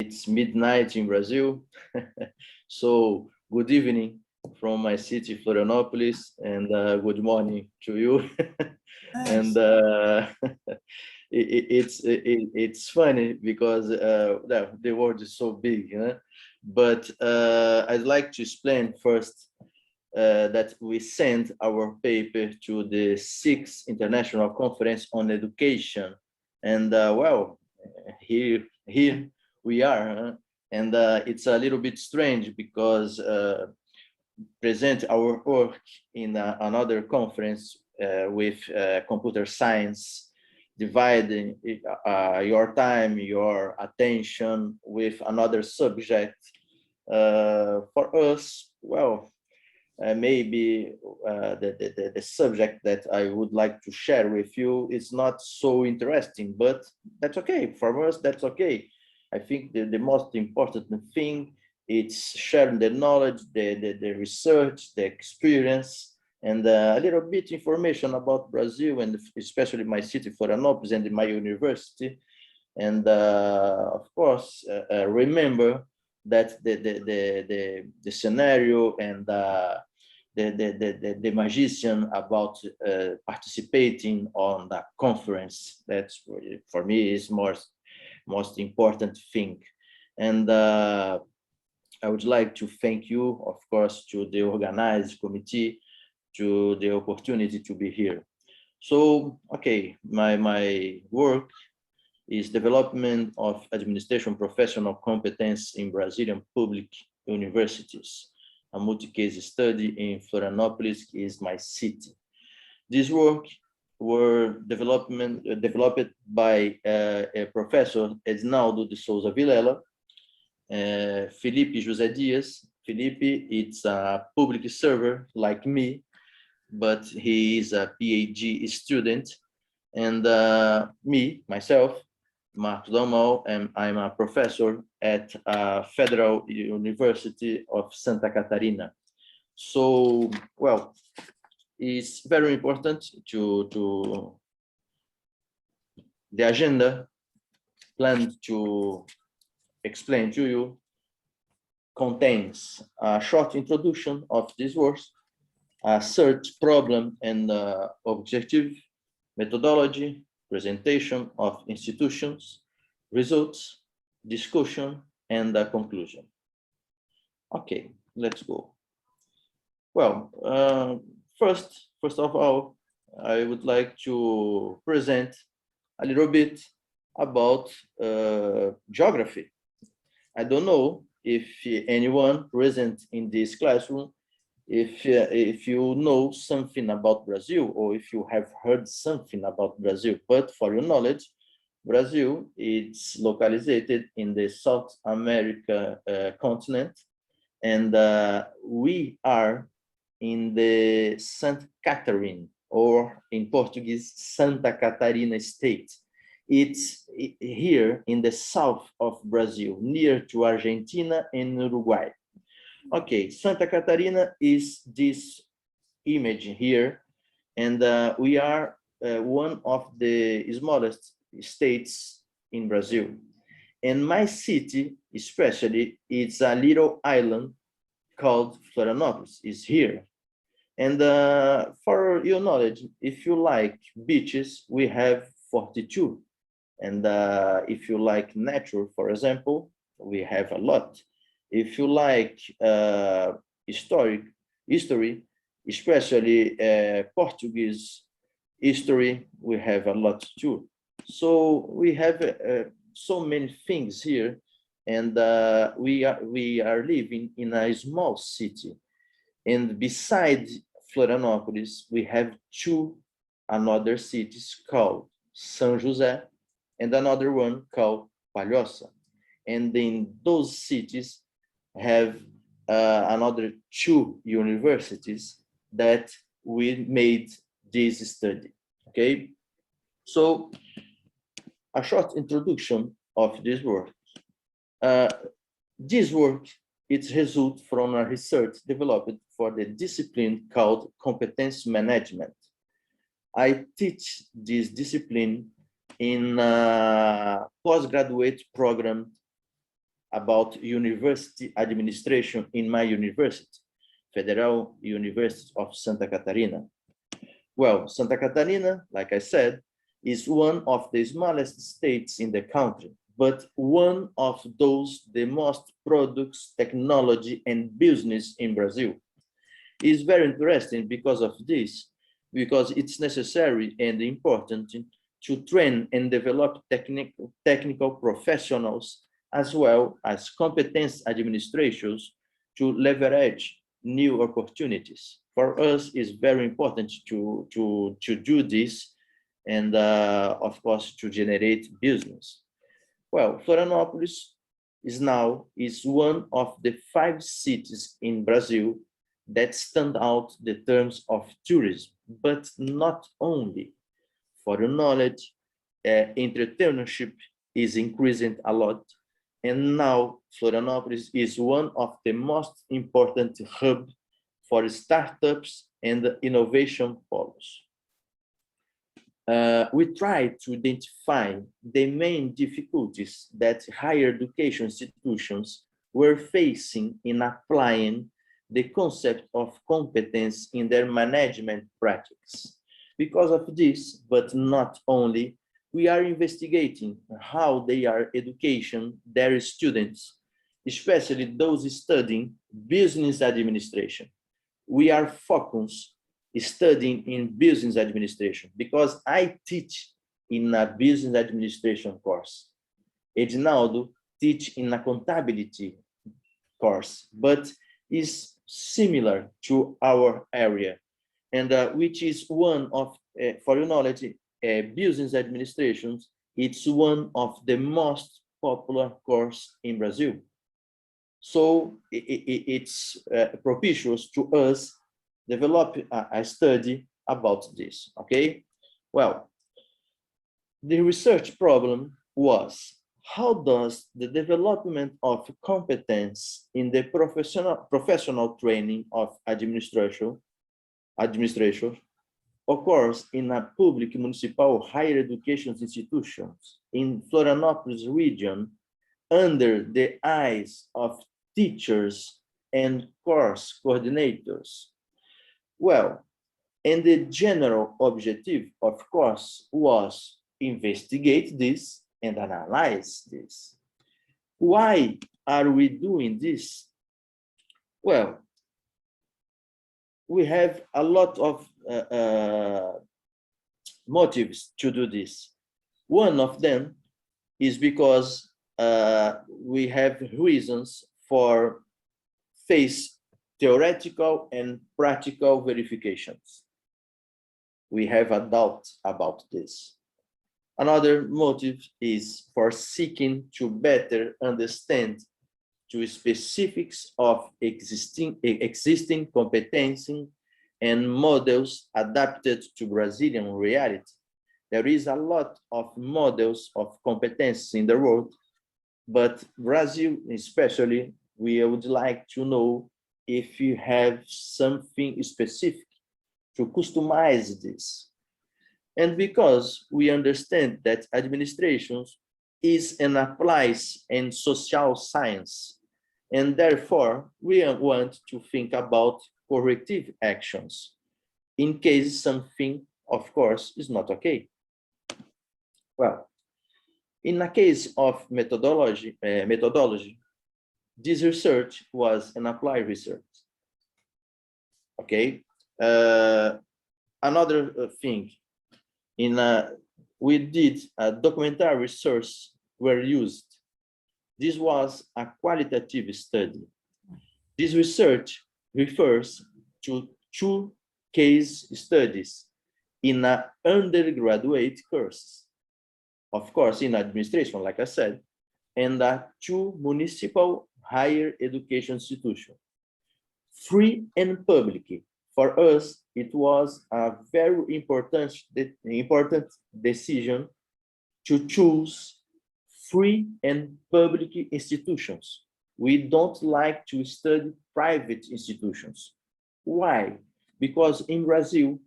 It's midnight in Brazil. So good evening from my city, Florianópolis, and good morning to you. And it's funny because the world is so big, you know? But I'd like to explain first that we sent our paper to the 6th International Conference on Education. And well, here we are. And it's a little bit strange because present our work in another conference with computer science, dividing your time, your attention with another subject. For us, well, maybe the subject that I would like to share with you is not so interesting, but that's okay. For us, that's okay. I think the most important thing is sharing the knowledge, the research, the experience, and a little bit information about Brazil, and especially my city, Florianópolis, and my university. And of course, remember that the scenario and the magician about participating on the conference, that's for me is most important thing. And I would like to thank you, of course, to the organized committee, to the opportunity to be here. So, okay, my work is development of administration professional competence in Brazilian public universities. A multi-case study in Florianópolis is my city. This work were developed by a professor, Ednaldo de Souza Vilela, Filipe José Dias. Filipe, it's a public server like me, but he is a PhD student. And myself, Marcos Dalmau, and I'm a professor at Federal University of Santa Catarina. So, well, it's very important to the agenda planned to explain to you contains a short introduction of this works, a search problem and objective, methodology, presentation of institutions, results, discussion, and a conclusion. Okay, let's go. Well, first of all, I would like to present a little bit about geography. I don't know if anyone present in this classroom, if you know something about Brazil, or if you have heard something about Brazil, but for your knowledge, Brazil is localized in the South America continent, and we are in the Santa Catarina, or in Portuguese, Santa Catarina state. It's here in the south of Brazil, near to Argentina and Uruguay. Okay, Santa Catarina is this image here, and we are one of the smallest states in Brazil. And my city, especially, it's a little island called Florianópolis, is here. And for your knowledge, if you like beaches, we have 42. And if you like nature, for example, we have a lot. If you like history, especially Portuguese history, we have a lot too. So we have so many things here, and we are living in a small city. And besides Florianópolis, we have two another cities called São José and another one called Palhoça. And in those cities have another two universities that we made this study, okay? So a short introduction of this work. This work, it results from a research developed for the discipline called competence management. I teach this discipline in a postgraduate program about university administration in my university, Federal University of Santa Catarina. Well, Santa Catarina, like I said, is one of the smallest states in the country, but one of those the most products, technology, and business in Brazil. It's very interesting because of this, because it's necessary and important to train and develop technical professionals as well as competence administrators to leverage new opportunities. For us, it's very important to do this and, of course, to generate business. Well, Florianópolis is one of the 5 cities in Brazil that stand out the terms of tourism, but not only. For your knowledge, entrepreneurship is increasing a lot, and now Florianópolis is one of the most important hubs for startups and innovation polos. We try to identify the main difficulties that higher education institutions were facing in applying the concept of competence in their management practice. Because of this, but not only, we are investigating how they are educating their students, especially those studying business administration. We are focused studying in business administration because I teach in a business administration course. Ednaldo teach in a contability course, but is similar to our area, and which is one of, for your knowledge, business administrations, it's one of the most popular course in Brazil. So it's propitious to us develop a study about this, okay? Well, the research problem was, how does the development of competence in the professional training of administration occurs in a public municipal higher education institutions in Florianópolis region under the eyes of teachers and course coordinators? Well, and the general objective, of course, was investigate this and analyze this. Why are we doing this? Well, we have a lot of motives to do this. One of them is because we have reasons for face theoretical and practical verifications. We have a doubt about this. Another motive is for seeking to better understand the specifics of existing competencies and models adapted to Brazilian reality. There is a lot of models of competence in the world, but Brazil especially, we would like to know if you have something specific to customize this. And because we understand that administrations is an applied and social science, and therefore we want to think about corrective actions in case something, of course, is not okay. Well, in a case of methodology, this research was an applied research. Okay. Another thing, we did documentary research were used. This was a qualitative study. This research refers to 2 case studies in an undergraduate course, of course, in administration, like I said, and 2 municipal higher education institutions, free and public. For us, it was a very important decision to choose free and public institutions. We don't like to study private institutions. Why? Because in Brazil,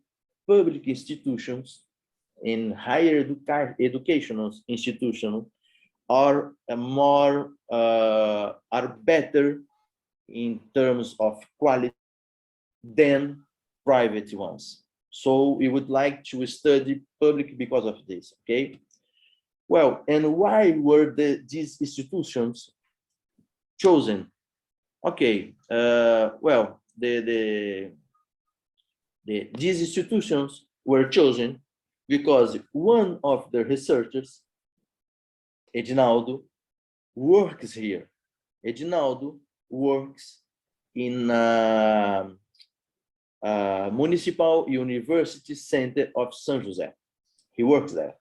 public institutions in higher educational institutions are more better in terms of quality than private ones. So we would like to study public because of this, okay? Well, and why were these institutions chosen? Okay, well, these institutions were chosen because one of the researchers, Ednaldo, works here. Ednaldo works in Municipal University Center of San Jose. He works there.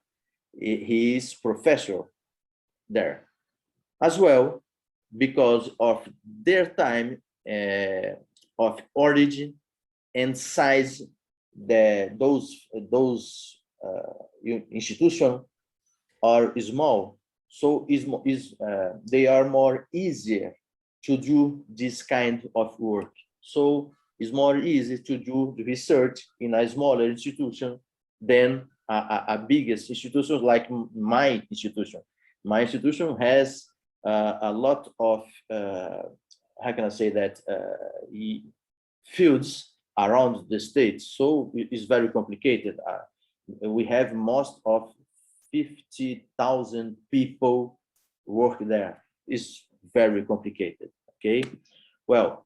He is professor there as well, because of their time of origin and size. Those institutions are small, so they are more easier to do this kind of work. So it's more easy to do research in a smaller institution than a biggest institution like my institution. My institution has a lot of, how can I say that, fields around the state. So it's very complicated. We have most of 50,000 people work there. It's very complicated, okay? Well,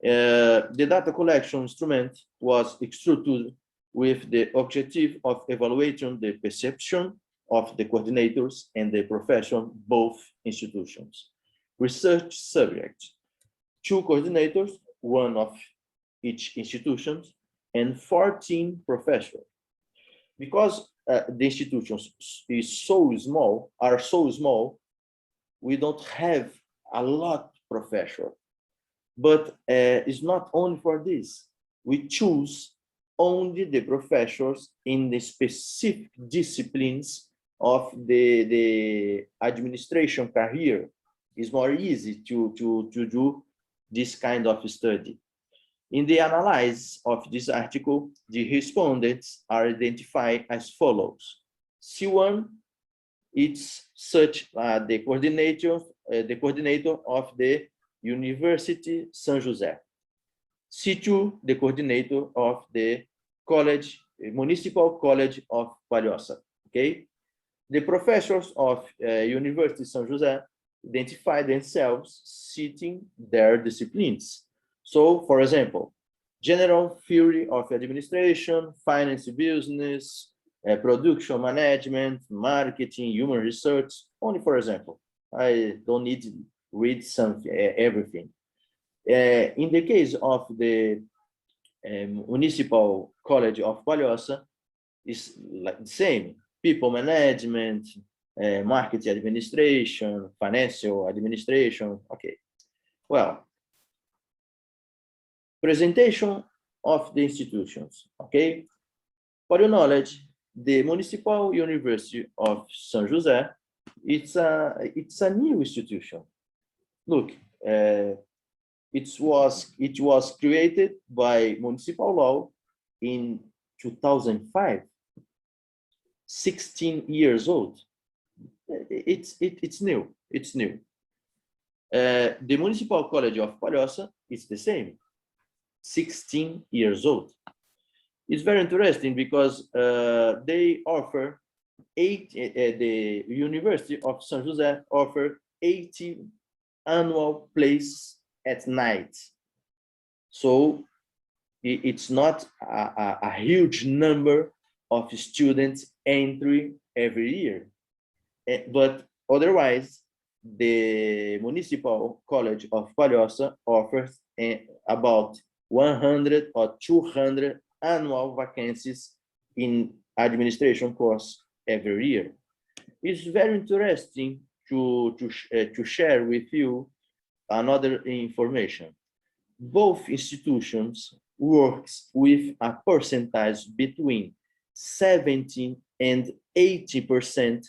the data collection instrument was structured with the objective of evaluating the perception of the coordinators and the profession, both institutions. Research subjects, 2 coordinators, 1 of each institution, and 14 professors. Because the institutions are so small, we don't have a lot of professors. But it's not only for this. We choose only the professors in the specific disciplines of the administration career. It's more easy to do this kind of study. In the analysis of this article, the respondents are identified as follows. C1, it's such the coordinator of the University San Jose. C2, the coordinator of the college, Municipal College of Palhoça. Okay, the professors of University San Jose identify themselves citing their disciplines. So, for example, general theory of administration, finance, business, production management, marketing, human research. Only for example, I don't need to read everything. In the case of the Municipal College of Palhoça, is like the same: people management, marketing administration, financial administration. Okay, well, presentation of the institutions. Okay, for your knowledge, the Municipal University of San Jose, it's a new institution. Look, it was created by municipal law in 2005. 16 years old. It's new. It's new. The Municipal College of Palhoça is the same. 16 years old. It's very interesting because they offer the University of San Jose offer 80 annual places at night. So it's not a huge number of students entry every year. But otherwise, the Municipal College of Palhoça offers about 100 or 200 annual vacancies in administration course every year. It's very interesting to share with you another information. Both institutions works with a percentage between 70 and 80%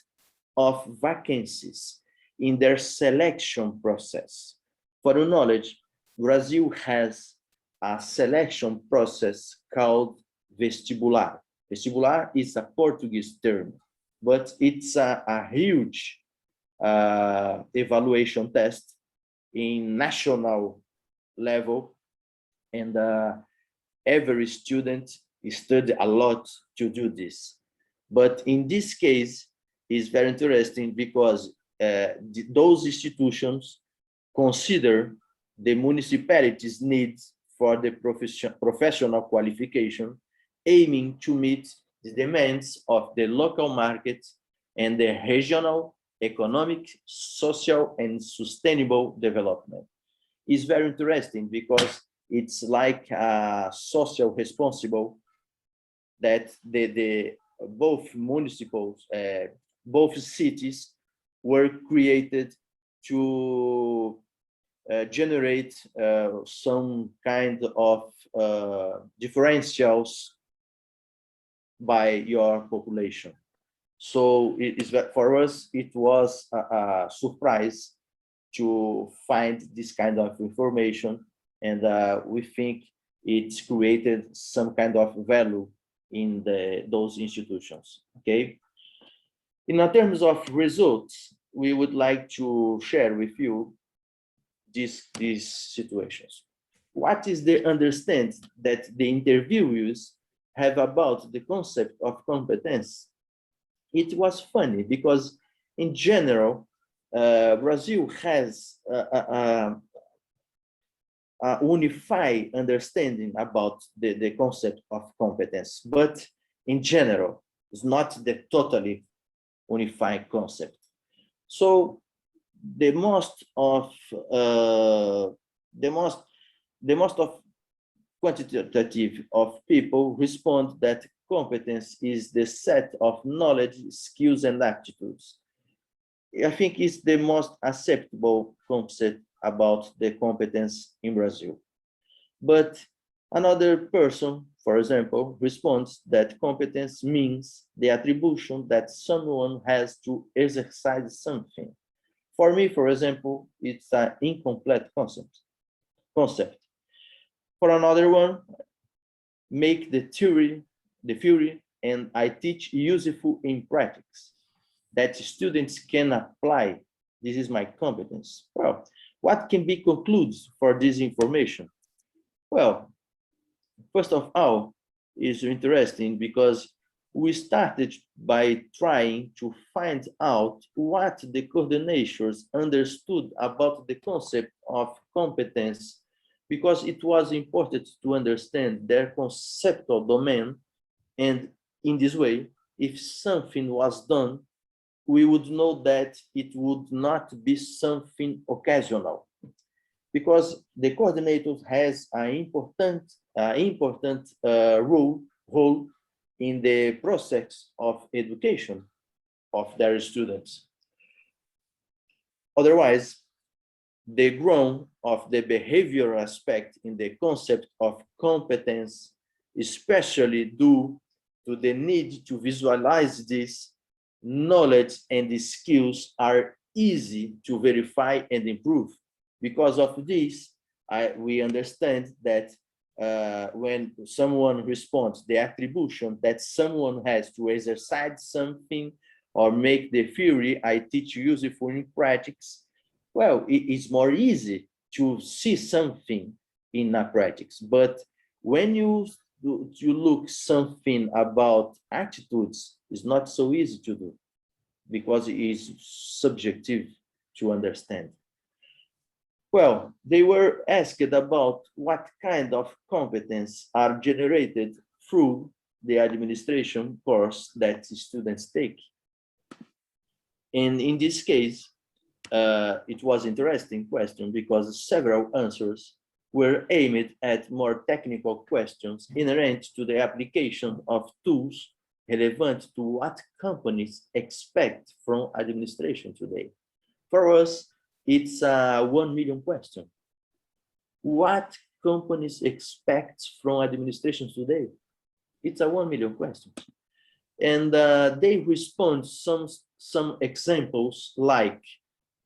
of vacancies in their selection process. For your knowledge, Brazil has a selection process called vestibular. Vestibular is a Portuguese term, but it's a huge evaluation test in national level, and every student studied a lot to do this. But in this case, it's very interesting because those institutions consider the municipality's needs for the professional qualification, aiming to meet the demands of the local market and the regional, economic, social, and sustainable development. It's very interesting because it's like social responsible that the both municipals, both cities were created to generate some kind of differentials by your population. So it is for us, it was a surprise to find this kind of information, and we think it's created some kind of value in those institutions. Okay. In terms of results, we would like to share with you these situations. What is the understanding that the interviewers have about the concept of competence? It was funny because in general, Brazil has a unified understanding about the concept of competence, but in general, it's not the totally unified concept. So the most of quantitative of people respond that competence is the set of knowledge, skills, and aptitudes. I think it's the most acceptable concept about the competence in Brazil. But another person, for example, responds that competence means the attribution that someone has to exercise something. For me, for example, it's an incomplete concept. For another one, make the theory, and I teach useful in practice that students can apply. This is my competence. Well, what can be concluded for this information? Well, first of all, it's interesting because we started by trying to find out what the coordinators understood about the concept of competence, because it was important to understand their conceptual domain. And in this way, if something was done, we would know that it would not be something occasional, because the coordinator has an important role in the process of education of their students. Otherwise, the growth of the behavioral aspect in the concept of competence, especially due to the need to visualize this knowledge and the skills, are easy to verify and improve. Because of this, we understand that when someone responds, the attribution that someone has to exercise something or make the theory I teach useful in practice, well, it's more easy to see something in a practice. But when you look something about attitudes, it's not so easy to do because it is subjective to understand. Well, they were asked about what kind of competence are generated through the administration course that students take. And in this case, it was an interesting question because several answers were aimed at more technical questions inherent to the application of tools relevant to what companies expect from administration today. For us, it's a 1 million question. What companies expect from administration today? It's a 1 million question. And they respond some examples like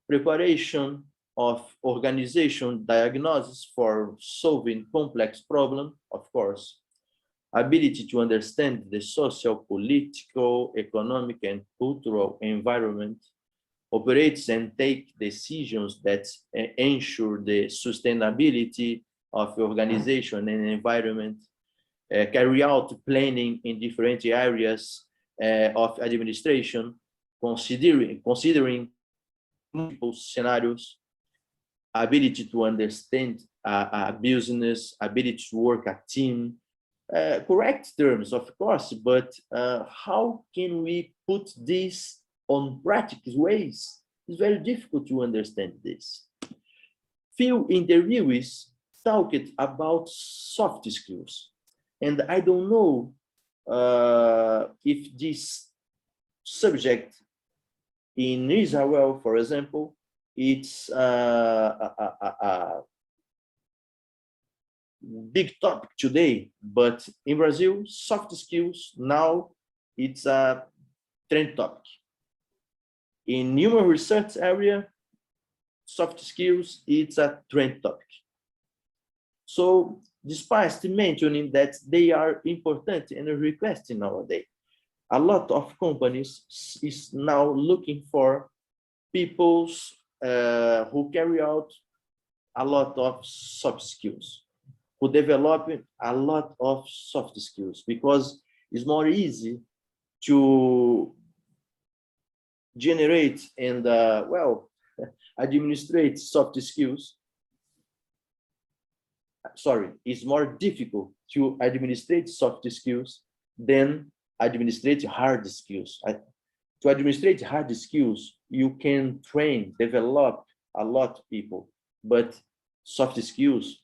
preparation of organization diagnosis for solving complex problems, of course, ability to understand the social, political, economic, and cultural environment, operates and take decisions that ensure the sustainability of the organization and environment, carry out planning in different areas of administration, considering multiple scenarios, ability to understand a business, ability to work a team, correct terms, of course, but how can we put this on practical ways? It's very difficult to understand this. Few interviewees talked about soft skills, and I don't know if this subject in Israel, for example, it's a big topic today, but in Brazil, soft skills now it's a trend topic. In human research area, soft skills it's a trend topic. So despite mentioning that they are important and requested nowadays, a lot of companies is now looking for people who carry out a lot of soft skills, who develop a lot of soft skills, because it's more easy to generate and, well, administrate soft skills. Sorry, it's more difficult to administrate soft skills than administrate hard skills. To administrate hard skills, you can train, develop a lot of people, but soft skills,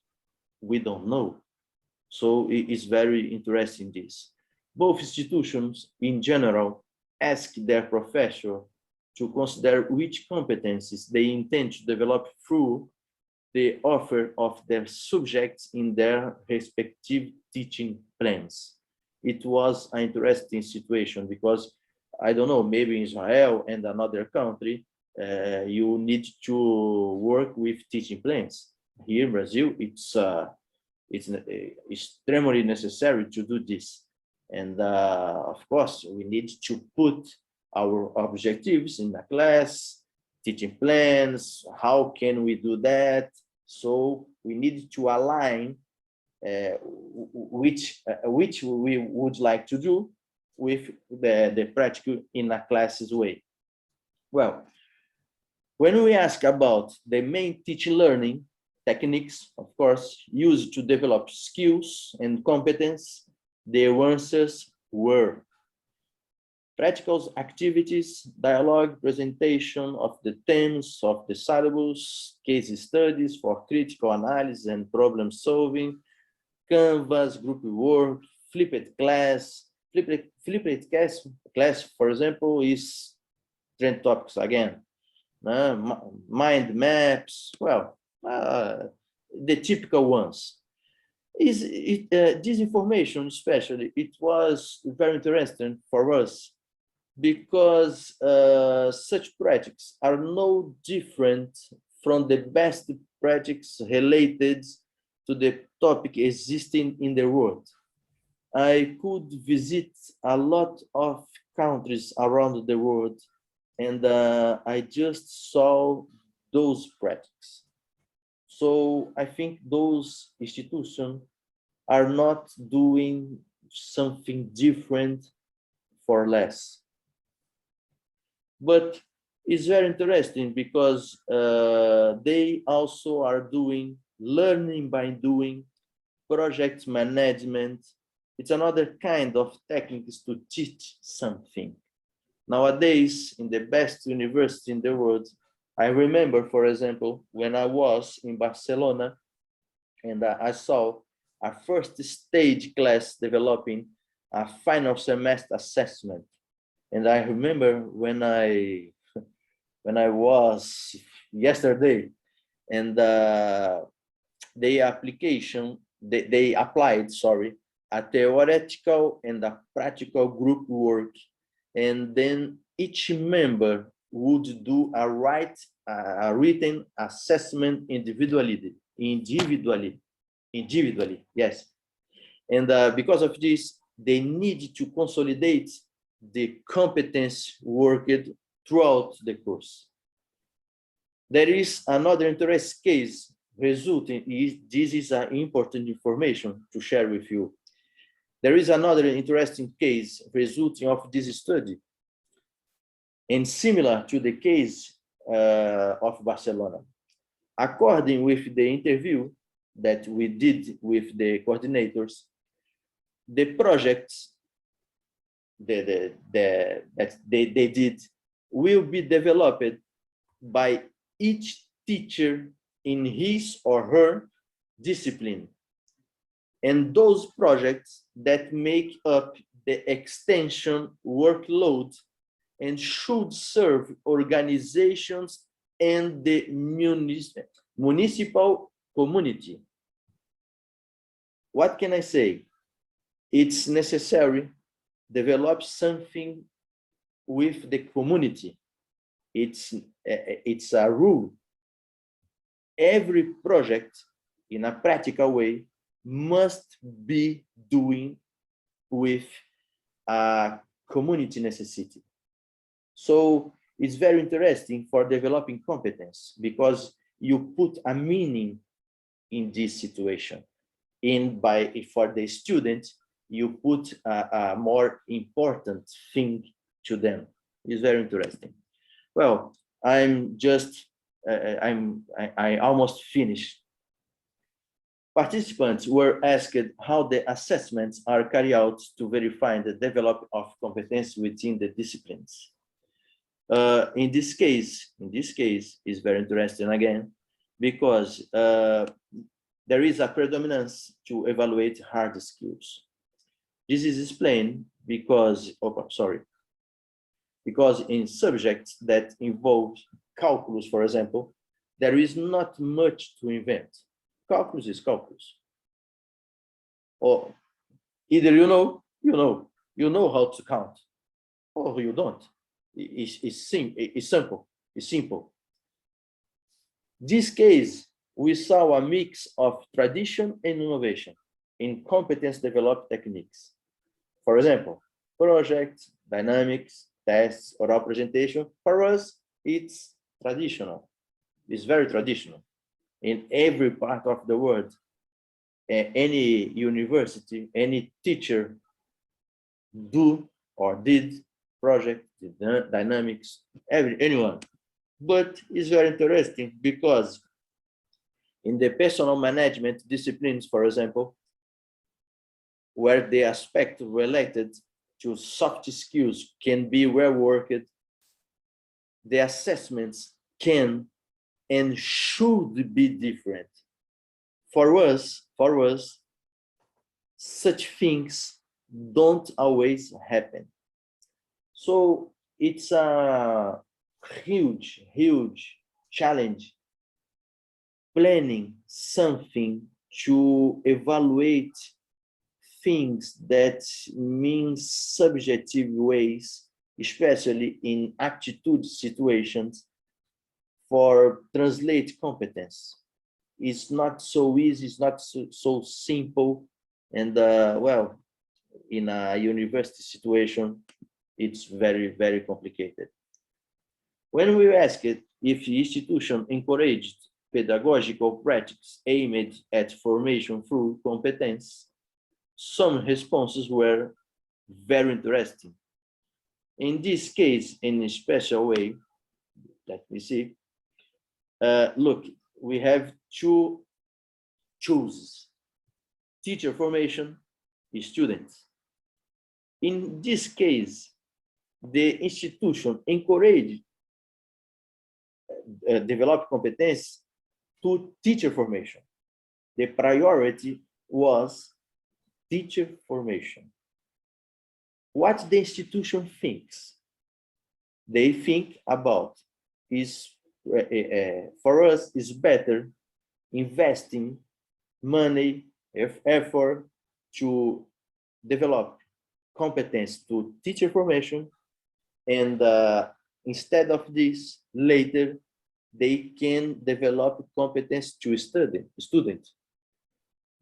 we don't know. So it is very interesting this. Both institutions in general ask their professor to consider which competencies they intend to develop through the offer of their subjects in their respective teaching plans. It was an interesting situation because, I don't know, maybe in Israel and another country, you need to work with teaching plans. Here in Brazil, it's extremely necessary to do this. And of course, we need to put our objectives in the class, teaching plans, how can we do that? So we need to align which we would like to do with the practical in a classes way. Well, when we ask about the main teaching learning techniques, of course, used to develop skills and competence, the answers were practical activities, dialogue, presentation of the themes of the syllabus, case studies for critical analysis and problem solving, Canvas, group work, flipped class. Flipped class, for example, is trend topics again. Mind maps, well, the typical ones. This information, especially, it was very interesting for us because such projects are no different from the best projects related to the topic existing in the world. I could visit a lot of countries around the world, and I just saw those projects. So I think those institutions are not doing something different for less. But it's very interesting because they also are doing learning by doing, project management. It's another kind of techniques to teach something. Nowadays, in the best university in the world, I remember, for example, when I was in Barcelona and I saw a first stage class developing a final semester assessment. And I remember when I was yesterday, and they applied, sorry, a theoretical and a practical group work, and then each member would do a written assessment individually, yes. And because of this, they need to consolidate the competence worked throughout the course. There is another interesting case resulting. This is an important information to share with you. There is another interesting case resulting of this study, and similar to the case of Barcelona. According with the interview that we did with the coordinators, the projects that they did will be developed by each teacher in his or her discipline. And those projects that make up the extension workload and should serve organizations and the municipal community. What can I say? It's necessary to develop something with the community. It's a rule. Every project in a practical way must be doing with a community necessity. So it's very interesting for developing competence because you put a meaning in this situation. For the student, you put a more important thing to them. It's very interesting. Well, I almost finished. Participants were asked how the assessments are carried out to verify the development of competence within the disciplines. In this case is very interesting again, because there is a predominance to evaluate hard skills. This is explained because in subjects that involve calculus, for example, there is not much to invent. Calculus is calculus. Or either you know how to count, or you don't. It's simple. This case, we saw a mix of tradition and innovation in competence developed techniques. For example, projects, dynamics, tests, oral presentation. For us, it's traditional. It's very traditional. In every part of the world, any university, any teacher do or did project, dynamics, anyone. But it's very interesting because in the personal management disciplines, for example, where the aspect related to soft skills can be well worked, the assessments can and should be different. For us, such things don't always happen. So it's a huge challenge planning something to evaluate things that mean subjective ways, especially in attitude situations, for translate competence. It's not so easy, it's not so simple, and well, in a university situation, it's very complicated. When we asked if the institution encouraged pedagogical practice aimed at formation through competence, some responses were very interesting. In this case, in a special way, let me see. Look, we have two choices: teacher formation, students. In this case, the institution encouraged develop competence to teacher formation. The priority was teacher formation. What the institution thinks, they think about is, for us, is better investing money, effort to develop competence to teacher formation, and instead of this, later they can develop competence to student.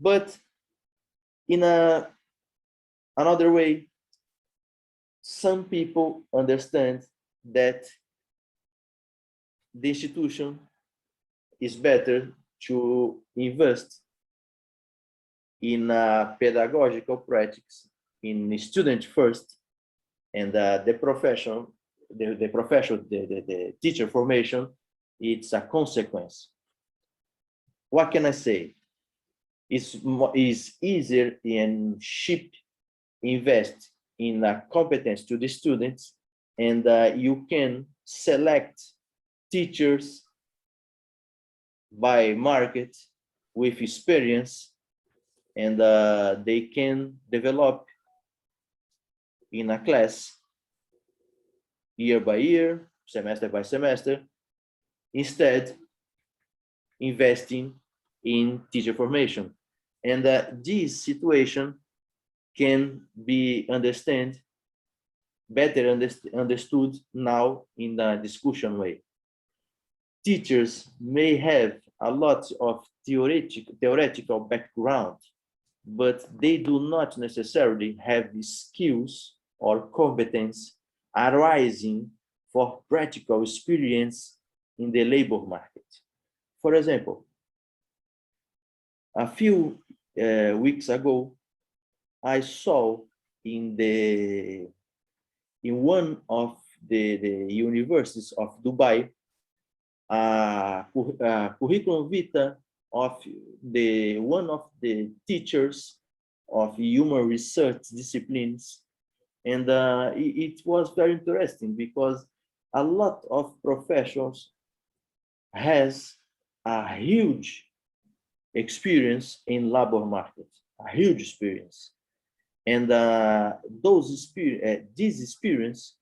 But in another way, some people understand that the institution it's better to invest in pedagogical practice, in student first, and the teacher formation, it's a consequence. What can I say? It's easier and cheap invest in a competence to the students, and you can select teachers by market with experience, and they can develop in a class year by year, semester by semester, instead investing in teacher formation. And this situation can be better understood now in a discussion way. Teachers may have a lot of theoretical background, but they do not necessarily have the skills or competence arising for practical experience in the labor market. For example, a few weeks ago, I saw in one of the universities of Dubai curriculum vitae of one of the teachers of human research disciplines, and it was very interesting because a lot of professionals has a huge experience in labor market, a huge experience, and this experience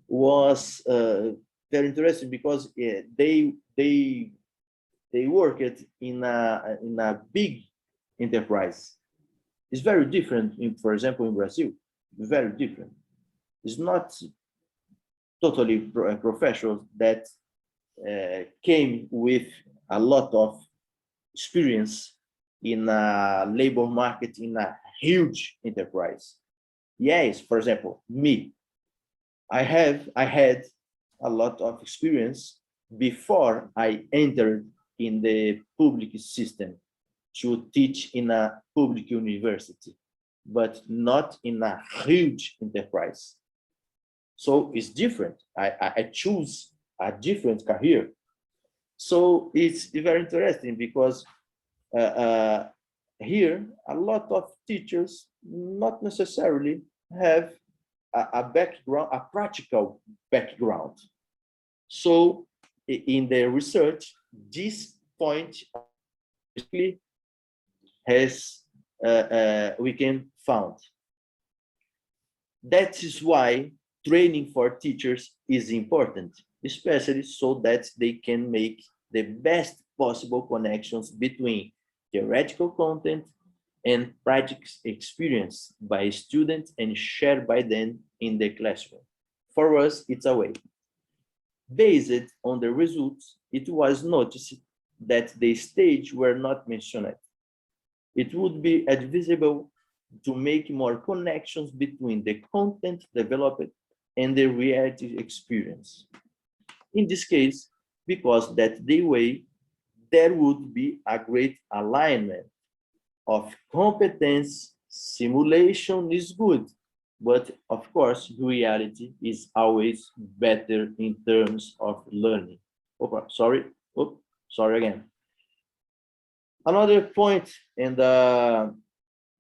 was very interesting because they worked in a big enterprise. It's very different, for example, in Brazil, very different. It's not totally professionals that came with a lot of experience in a labor market in a huge enterprise. Yes, for example, me, I had a lot of experience before I entered in the public system to teach in a public university, but not in a huge enterprise. So it's different. I choose a different career. So it's very interesting because here a lot of teachers not necessarily have a background, a practical background. So in the research, this point has we can found. That is why training for teachers is important, especially so that they can make the best possible connections between theoretical content and practical experience by students and shared by them in the classroom. For us, it's a way. Based on the results, it was noticed that the stage were not mentioned. It would be advisable to make more connections between the content developed and the reality experience. In this case, because that the way there would be a great alignment of competence. Simulation is good, but of course, reality is always better in terms of learning. Oh, sorry again. Another point, and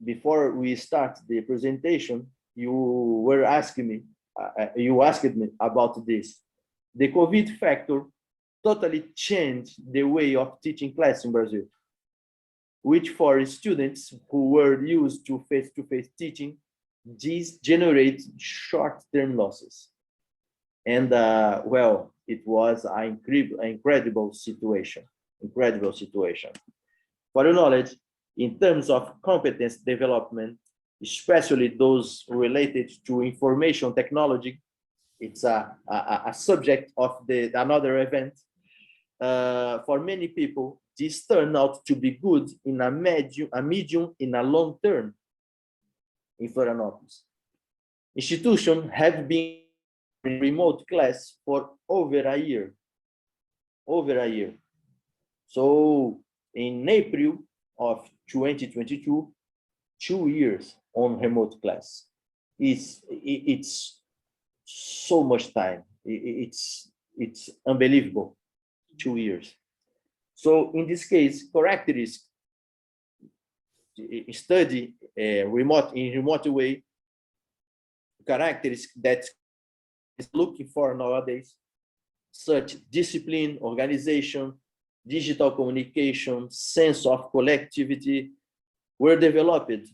before we start the presentation, you asked me about this. The COVID factor totally changed the way of teaching class in Brazil, which for students who were used to face-to-face teaching, these generate short-term losses. And well, it was an incredible situation. For your knowledge, in terms of competence development, especially those related to information technology, it's a subject of another event. For many people, this turned out to be good in a medium, in a long term in Florianópolis. Institutions have been in remote class for over a year. So in April of 2022, 2 years on remote class. It's so much time. It's unbelievable, 2 years. So in this case, characteristics study in remote way, characteristics that is looking for nowadays, such discipline, organization, digital communication, sense of collectivity, were developed.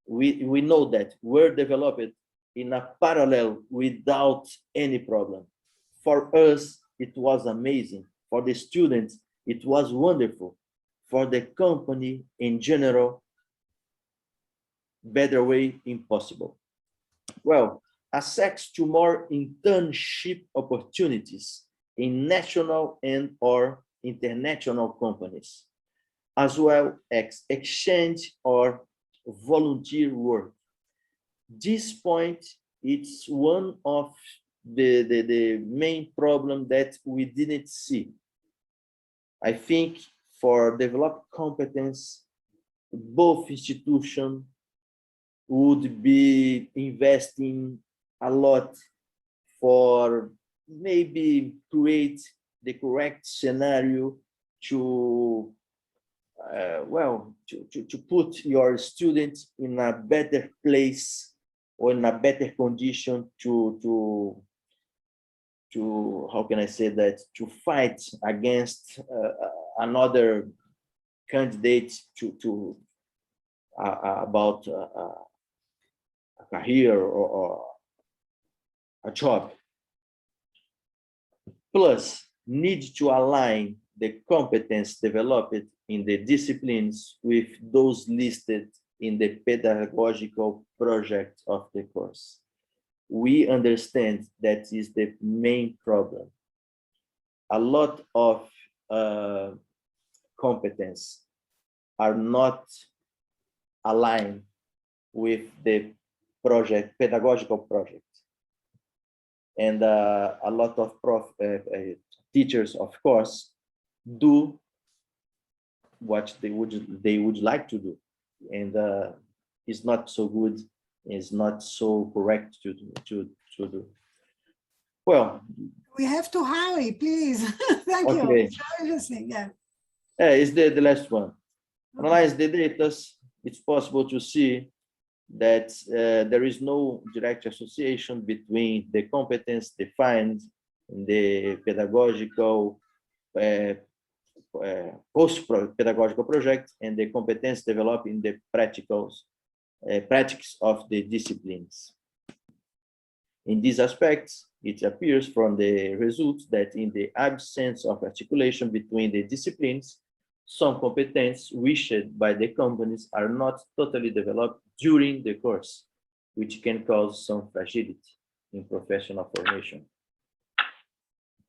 We know that were developed in a parallel without any problem. For us, it was amazing. For the students, it was wonderful. For the company in general, better way impossible. Well, access to more internship opportunities in national and or international companies, as well as exchange or volunteer work. This point, it's one of the main problem that we didn't see. I think for developed competence, both institutions would be investing a lot for maybe create the correct scenario to to put your students in a better place or in a better condition to how can I say that, to fight against another candidate to about a career or a job. Plus, need to align the competence developed in the disciplines with those listed in the pedagogical project of the course. We understand that is the main problem. A lot of competence are not aligned with the project, pedagogical project. And a lot of teachers, of course, do what they would like to do, and it's not so good, it's not so correct to do. Well, we have to hurry, please. Thank okay. you. It's very interesting. Yeah. It's the last one. Okay. Analyze the data. It's possible to see that there is no direct association between the competence defined in the pedagogical post-pedagogical project and the competence developed in the practice of the disciplines. In these aspects, it appears from the results that in the absence of articulation between the disciplines, some competences wished by the companies are not totally developed during the course, which can cause some fragility in professional formation.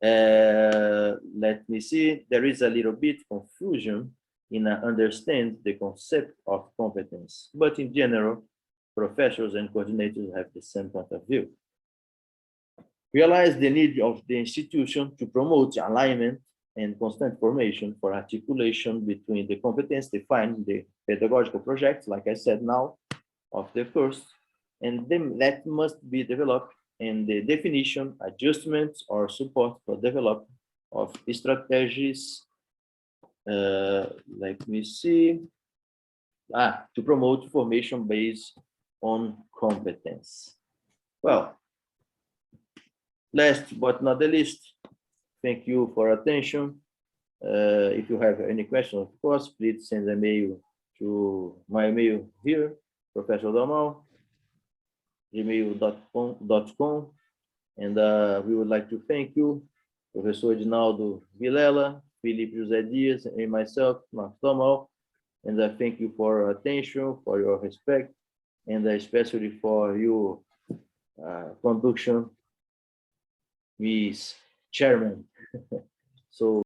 Let me see, there is a little bit confusion in understand the concept of competence, but in general, professors and coordinators have the same point of view. Realize the need of the institution to promote alignment and constant formation for articulation between the competence defined in the pedagogical projects, like I said now, of the course, and then that must be developed in the definition, adjustments, or support for development of strategies. Let me see. To promote formation based on competence. Well, last but not the least, thank you for attention. If you have any questions, of course, please send a mail to my mail here, Professor Dalmau, gmail.com, and we would like to thank you, Professor Ednaldo Vilela, Filipe José Dias, and myself, Marcos Dalmau, and I thank you for your attention, for your respect, and especially for your conduction, Miss Chairman. So